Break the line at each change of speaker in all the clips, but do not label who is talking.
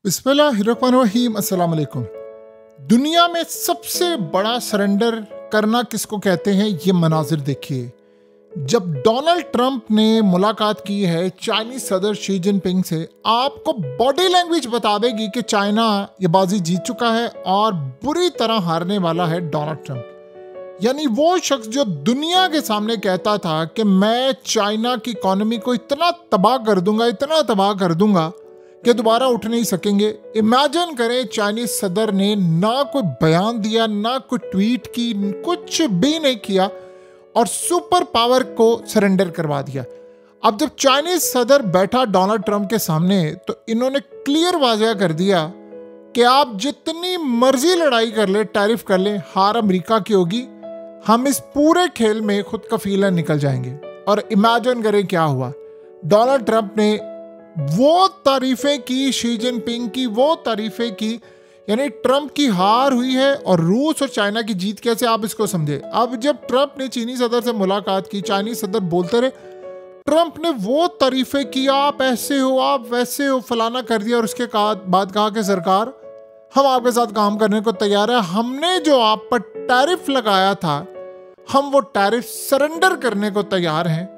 बिस्मिल्लाहिर्रहमानिर्रहीम। अस्सलाम वालेकुम। दुनिया में सबसे बड़ा सरेंडर करना किसको कहते हैं, ये मनाजिर देखिए। जब डोनाल्ड ट्रंप ने मुलाकात की है चाइनीज सदर शी जिनपिंग से, आपको बॉडी लैंग्वेज बता देगी कि चाइना ये बाजी जीत चुका है और बुरी तरह हारने वाला है डोनाल्ड ट्रंप। यानी वो शख्स जो दुनिया के सामने कहता था कि मैं चाइना की इकोनॉमी को इतना तबाह कर दूंगा, इतना तबाह कर दूंगा कि दोबारा उठ नहीं सकेंगे। इमेजिन करें, चाइनीज सदर ने ना कोई बयान दिया, ना कोई ट्वीट की, कुछ भी नहीं किया और सुपर पावर को सरेंडर करवा दिया। अब जब चाइनीज सदर बैठा डोनाल्ड ट्रंप के सामने तो इन्होंने क्लियर वाज़ह कर दिया कि आप जितनी मर्जी लड़ाई कर ले, टैरिफ कर ले, हार अमेरिका की होगी। हम इस पूरे खेल में खुद कफीला निकल जाएंगे। और इमेजिन करें क्या हुआ। डोनाल्ड ट्रंप ने वो तारीफें की, शी जिनपिंग की वो तारीफें की, यानी ट्रंप की हार हुई है और रूस और चाइना की जीत। कैसे आप इसको समझे। अब जब ट्रंप ने चीनी सदर से मुलाकात की, चाइनीज सदर बोलते रहे, ट्रंप ने वो तारीफें की, आप ऐसे हो, आप वैसे हो, फलाना कर दिया। और उसके बाद कहा कि सरकार, हम आपके साथ काम करने को तैयार है। हमने जो आप पर टैरिफ लगाया था, हम वो टैरिफ सरेंडर करने को तैयार हैं।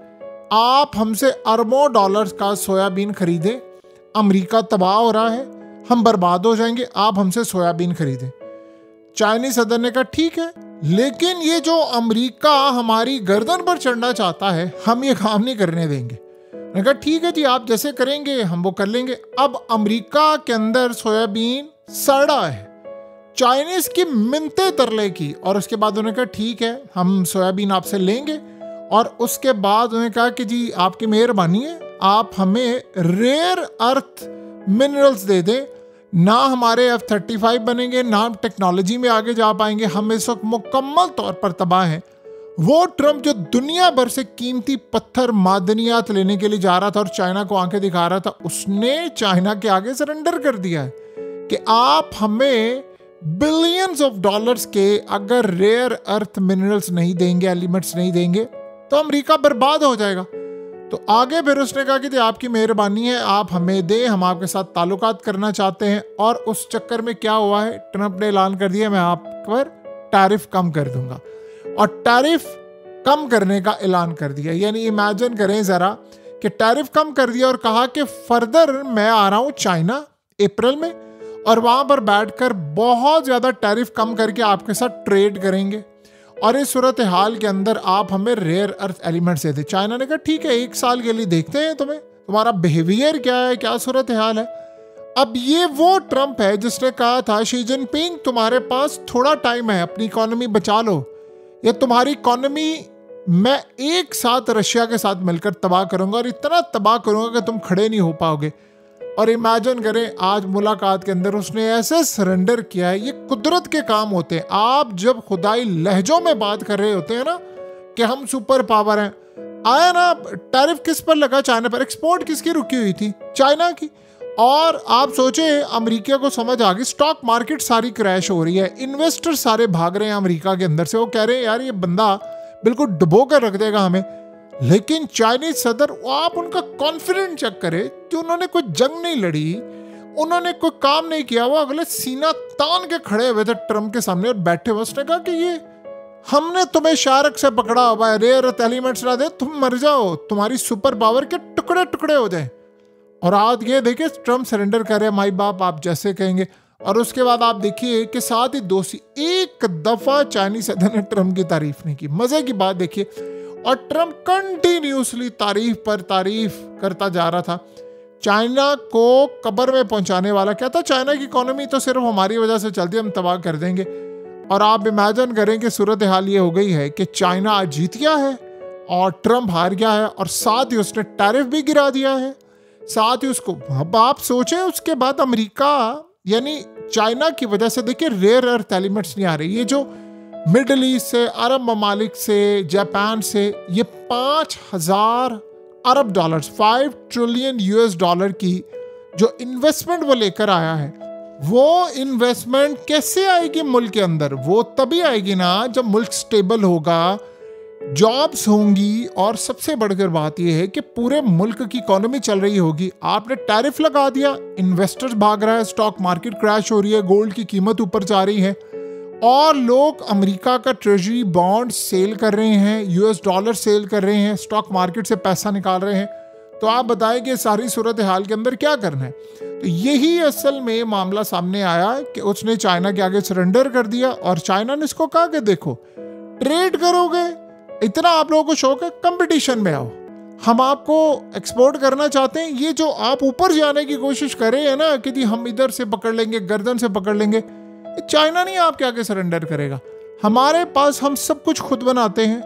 आप हमसे अरबों डॉलर्स का सोयाबीन खरीदें। अमेरिका तबाह हो रहा है, हम बर्बाद हो जाएंगे, आप हमसे सोयाबीन खरीदें। चाइनीज सदर ने कहा ठीक है, लेकिन ये जो अमेरिका हमारी गर्दन पर चढ़ना चाहता है, हम ये काम नहीं करने देंगे। मैंने कहा ठीक है जी, आप जैसे करेंगे हम वो कर लेंगे। अब अमेरिका के अंदर सोयाबीन सड़ा है, चाइनीज की मिन्नतें तरले की और उसके बाद उन्होंने कहा ठीक है, हम सोयाबीन आपसे लेंगे। और उसके बाद उन्होंने कहा कि जी आपकी मेहरबानी है, आप हमें रेयर अर्थ मिनरल्स दे दें, ना हमारे F-35 बनेंगे, ना हम टेक्नोलॉजी में आगे जा पाएंगे, हम इस वक्त मुकम्मल तौर पर तबाह हैं। वो ट्रंप जो दुनिया भर से कीमती पत्थर मादनियात लेने के लिए जा रहा था और चाइना को आंखें दिखा रहा था, उसने चाइना के आगे सरेंडर कर दिया है कि आप हमें बिलियंस ऑफ डॉलर्स के अगर रेयर अर्थ मिनरल्स नहीं देंगे, एलिमेंट्स नहीं देंगे, तो अमेरिका बर्बाद हो जाएगा। तो आगे फिर उसने कहा कि आपकी मेहरबानी है, आप हमें दें, हम आपके साथ ताल्लुकात करना चाहते हैं। और उस चक्कर में क्या हुआ है, ट्रंप ने ऐलान कर दिया मैं आप पर टैरिफ कम कर दूंगा और टैरिफ कम करने का ऐलान कर दिया। यानी इमेजिन करें ज़रा कि टैरिफ कम कर दिया और कहा कि फर्दर मैं आ रहा हूँ चाइना अप्रैल में और वहाँ पर बैठकर बहुत ज़्यादा टैरिफ कम करके आपके साथ ट्रेड करेंगे और इस सूरत हाल के अंदर आप हमें रेयर अर्थ एलिमेंट्स देते। चाइना ने कहा ठीक है, 1 साल के लिए देखते हैं तुम्हारा बिहेवियर क्या है, क्या सूरत हाल है। अब ये वो ट्रंप है जिसने कहा था शी जिनपिंग तुम्हारे पास थोड़ा टाइम है, अपनी इकोनॉमी बचा लो, या तुम्हारी इकोनॉमी मैं एक साथ रशिया के साथ मिलकर तबाह करूंगा और इतना तबाह करूंगा कि तुम खड़े नहीं हो पाओगे। और इमेजिन करें आज मुलाकात के अंदर उसने ऐसे सरेंडर किया है। ये कुदरत के काम होते हैं। आप जब खुदाई लहजों में बात कर रहे होते हैं ना कि हम सुपर पावर हैं, आया ना टैरिफ किस पर लगा, चाइना पर। एक्सपोर्ट किसकी रुकी हुई थी, चाइना की। और आप सोचे अमेरिका को समझ आ गई, स्टॉक मार्केट सारी क्रैश हो रही है, इन्वेस्टर सारे भाग रहे हैं अमेरिका के अंदर से। वो कह रहे हैं यार ये बंदा बिल्कुल डुबो कर रख देगा हमें। लेकिन चाइनीज सदर, आप उनका कॉन्फिडेंस चेक करें कि उन्होंने कोई जंग नहीं लड़ी, उन्होंने कोई काम नहीं किया, वो अगले सीना तान के खड़े हुए थे ट्रंप के सामने और बैठे हुए। उसने कहा कि ये हमने तुम्हें शारक से पकड़ा हुआ है, रेयर अर्थ एलिमेंट्स ना दे, तुम मर जाओ, तुम्हारी सुपर पावर के टुकड़े टुकड़े हो जाए। और आज ये देखिए ट्रंप सरेंडर कर रहे हैं, माई बाप आप जैसे कहेंगे। और उसके बाद आप देखिए कि साथ ही दोषी एक दफा चाइनीज सदर ने ट्रंप की तारीफ नहीं की। मजे की बात देखिए, और ट्रंप कंटिन्यूसली तारीफ पर तारीफ करता जा रहा था। चाइना को कब्र में पहुंचाने वाला क्या था, चाइना की इकोनॉमी तो सिर्फ हमारी वजह से चलती है, हम तबाह कर देंगे। और आप इमेजिन करें कि सूरत हाल ये हो गई है कि चाइना आज जीत गया है और ट्रंप हार गया है और साथ ही उसने टैरिफ भी गिरा दिया है, साथ ही उसको। अब आप सोचें उसके बाद अमेरिका यानी चाइना की वजह से देखिए रेयर अर्थ एलिमेंट्स नहीं आ रही। ये जो मिडल ईस्ट से, अरब ममालिक से, जापान से, ये 5,000 अरब डॉलर्स, 5 ट्रिलियन US डॉलर की जो इन्वेस्टमेंट वो लेकर आया है, वो इन्वेस्टमेंट कैसे आएगी मुल्क के अंदर? वो तभी आएगी ना जब मुल्क स्टेबल होगा, जॉब्स होंगी और सबसे बढ़कर बात यह है कि पूरे मुल्क की इकोनॉमी चल रही होगी। आपने टैरिफ लगा दिया, इन्वेस्टर्स भाग रहा है, स्टॉक मार्केट क्रैश हो रही है, गोल्ड की कीमत ऊपर जा रही है और लोग अमेरिका का ट्रेजरी बॉन्ड सेल कर रहे हैं, यूएस डॉलर सेल कर रहे हैं, स्टॉक मार्केट से पैसा निकाल रहे हैं। तो आप बताएं कि सारी सूरत हाल के अंदर क्या करना है। तो यही असल में मामला सामने आया कि उसने चाइना के आगे सरेंडर कर दिया और चाइना ने इसको कहा कि देखो ट्रेड करोगे, इतना आप लोगों को शौक है, कंपटीशन में आओ, हम आपको एक्सपोर्ट करना चाहते हैं। ये जो आप ऊपर जाने की कोशिश कर रहे हैं ना कि जी हम इधर से पकड़ लेंगे, गर्दन से पकड़ लेंगे, चाइना नहीं आपके आगे सरेंडर करेगा। हमारे पास हम सब कुछ खुद बनाते हैं।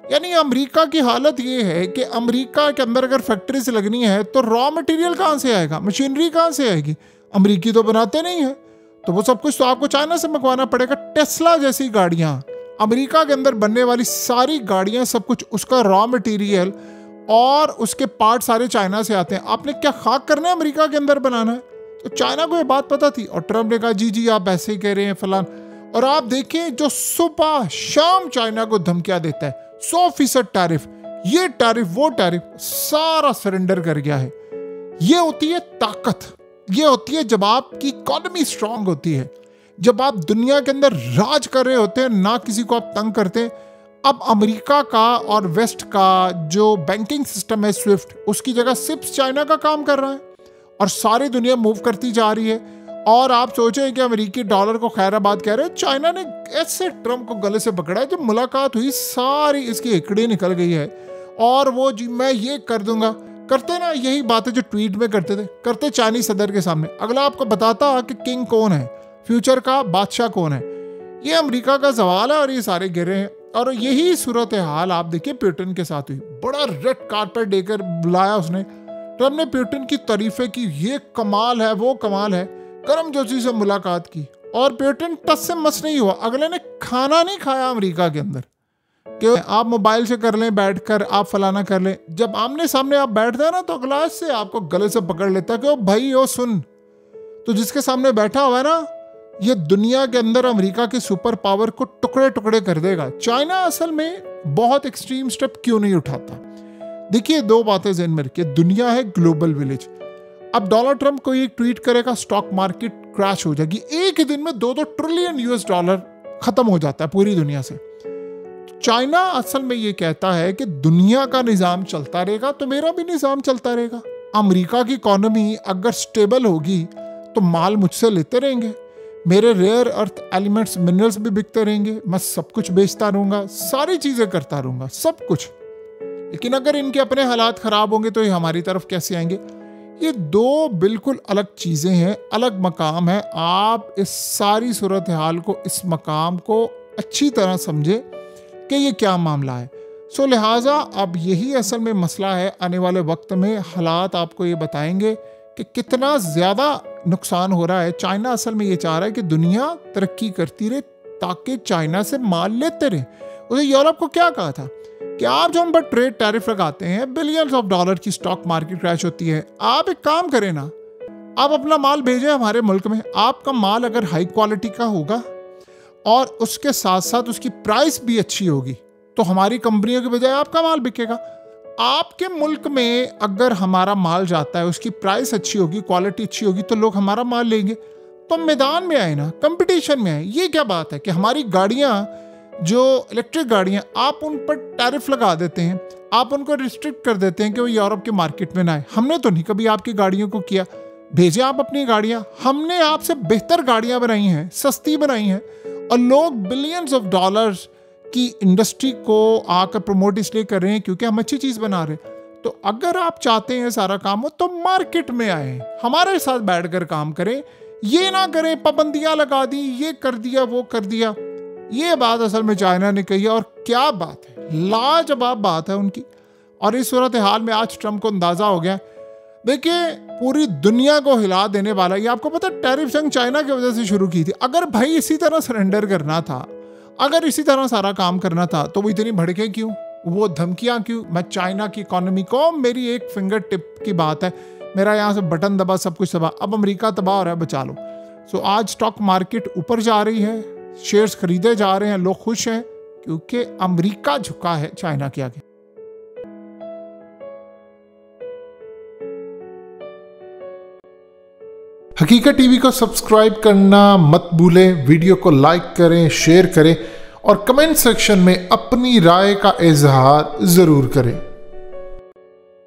यानी अमेरिका की हालत ये है कि अमेरिका के अंदर अगर फैक्ट्रीज लगनी है तो रॉ मटेरियल कहाँ से आएगा, मशीनरी कहाँ से आएगी, अमेरिकी तो बनाते नहीं है, तो वो सब कुछ तो आपको चाइना से मंगवाना पड़ेगा। टेस्ला जैसी गाड़ियाँ, अमेरिका के अंदर बनने वाली सारी गाड़ियाँ, सब कुछ उसका रॉ मटेरियल और उसके पार्ट सारे चाइना से आते हैं। आपने क्या खाक करना है, अमेरिका के अंदर बनाना है। तो चाइना को ये बात पता थी और ट्रम्प ने कहा जी जी आप ऐसे ही कह रहे हैं फलान। और आप देखें जो सुबह शाम चाइना को धमकियां देता है, 100% टैरिफ, ये टैरिफ वो टैरिफ, सारा सरेंडर कर गया है। ये होती है ताकत, ये होती है जब आपकी इकोनॉमी स्ट्रांग होती है, जब आप दुनिया के अंदर राज कर रहे होते हैं, ना किसी को आप तंग करते हैं। अब अमेरिका का और वेस्ट का जो बैंकिंग सिस्टम है स्विफ्ट, उसकी जगह सिप्स चाइना का काम कर रहा है और सारी दुनिया मूव करती जा रही है। और आप सोचें कि अमेरिकी डॉलर को खैराबाद कह रहे हैं, चाइना ने ऐसे ट्रम्प को गले से पकड़ा है। जब मुलाकात हुई सारी इसकी हिकड़ी निकल गई है और वो जी मैं ये कर दूंगा, करते ना यही बातें जो ट्वीट में करते थे, करते चाइनीज सदर के सामने। अगला आपको बताता कि किंग कौन है, फ्यूचर का बादशाह कौन है। ये अमेरिका का सवाल है और ये सारे गिरे हैं। और यही सूरत हाल आप देखिए पुतिन के साथ हुई। बड़ा रेड कारपेट देकर बुलाया उसने, ट्रम्प ने पुतिन की तारीफें की, ये कमाल है वो कमाल है, गर्मजोशी से मुलाकात की और पुतिन टस से मस नहीं हुआ। अगले ने खाना नहीं खाया अमेरिका के अंदर कि आप मोबाइल से कर लें बैठकर, आप फलाना कर लें। जब आमने सामने आप बैठते हैं ना तो अगला से आपको गले से पकड़ लेता है कि ओ भाई ओ सुन, तो जिसके सामने बैठा हुआ है ना, ये दुनिया के अंदर अमेरिका के सुपर पावर को टुकड़े टुकड़े कर देगा। चाइना असल में बहुत एक्सट्रीम स्टेप क्यों नहीं उठाता। देखिए दो बातें ज़हन में रखिए, दुनिया है ग्लोबल विलेज। अब डोनाल्ड ट्रंप कोई एक ट्वीट करेगा, स्टॉक मार्केट क्रैश हो जाएगी, एक ही दिन में 2-2 ट्रिलियन यूएस डॉलर खत्म हो जाता है पूरी दुनिया से। चाइना असल में ये कहता है कि दुनिया का निज़ाम चलता रहेगा तो मेरा भी निज़ाम चलता रहेगा। अमेरिका की इकोनॉमी अगर स्टेबल होगी तो माल मुझसे लेते रहेंगे, मेरे रेयर अर्थ एलिमेंट्स मिनरल्स भी बिकते रहेंगे, मैं सब कुछ बेचता रहूँगा, सारी चीज़ें करता रहूँगा, सब कुछ। लेकिन अगर इनके अपने हालात ख़राब होंगे तो ये हमारी तरफ कैसे आएंगे। ये दो बिल्कुल अलग चीज़ें हैं, अलग मकाम है। आप इस सारी सूरत हाल को, इस मकाम को अच्छी तरह समझे कि ये क्या मामला है। सो लिहाजा अब यही असल में मसला है। आने वाले वक्त में हालात आपको ये बताएंगे कि कितना ज़्यादा नुकसान हो रहा है। चाइना असल में ये चाह रहा है कि दुनिया तरक्की करती रहे ताकि चाइना से माल लेते रहे। उसे यूरोप को क्या कहा था कि आप जो हम पर ट्रेड टैरिफ लगाते हैं, बिलियंस ऑफ डॉलर की स्टॉक मार्केट क्रैश होती है, आप एक काम करें ना, आप अपना माल भेजें हमारे मुल्क में। आपका माल अगर हाई क्वालिटी का होगा और उसके साथ साथ उसकी प्राइस भी अच्छी होगी तो हमारी कंपनियों के बजाय आपका माल बिकेगा। आपके मुल्क में अगर हमारा माल जाता है, उसकी प्राइस अच्छी होगी, क्वालिटी अच्छी होगी, तो लोग हमारा माल लेंगे। तो मैदान में आए ना, कंपटीशन में आए। ये क्या बात है कि हमारी गाड़ियाँ, जो इलेक्ट्रिक गाड़ियाँ, आप उन पर टैरिफ लगा देते हैं, आप उनको रिस्ट्रिक्ट कर देते हैं कि वो यूरोप के मार्केट में ना आए। हमने तो नहीं कभी आपकी गाड़ियों को किया, भेजें आप अपनी गाड़ियाँ। हमने आपसे बेहतर गाड़ियाँ बनाई हैं, सस्ती बनाई हैं, और लोग बिलियंस ऑफ डॉलर्स की इंडस्ट्री को आकर प्रमोट इसलिए कर रहे हैं क्योंकि हम अच्छी चीज़ बना रहे हैं। तो अगर आप चाहते हैं सारा काम हो तो मार्केट में आए, हमारे साथ बैठकर काम करें। ये ना करें पाबंदियाँ लगा दी, ये कर दिया वो कर दिया। ये बात असल में चाइना ने कही है और क्या बात है, लाजवाब बात है उनकी। और इस सूरत हाल में आज ट्रम्प को अंदाज़ा हो गया। देखिए पूरी दुनिया को हिला देने वाला, ये आपको पता है टैरिफ जंग चाइना की वजह से शुरू की थी। अगर भाई इसी तरह सरेंडर करना था, अगर इसी तरह सारा काम करना था तो वो इतनी भड़के क्यों, वो धमकियाँ क्यों। मैं चाइना की इकोनॉमी को, मेरी एक फिंगर टिप की बात है, मेरा यहाँ से बटन दबा सब कुछ दबा, अब अमेरिका तबाह हो रहा है, बचा लो। सो आज स्टॉक मार्केट ऊपर जा रही है, शेयर्स खरीदे जा रहे हैं, लोग खुश हैं क्योंकि अमेरिका झुका है चाइना के आगे। हकीकत टीवी को सब्सक्राइब करना मत भूलें, वीडियो को लाइक करें, शेयर करें और कमेंट सेक्शन में अपनी राय का इजहार जरूर करें।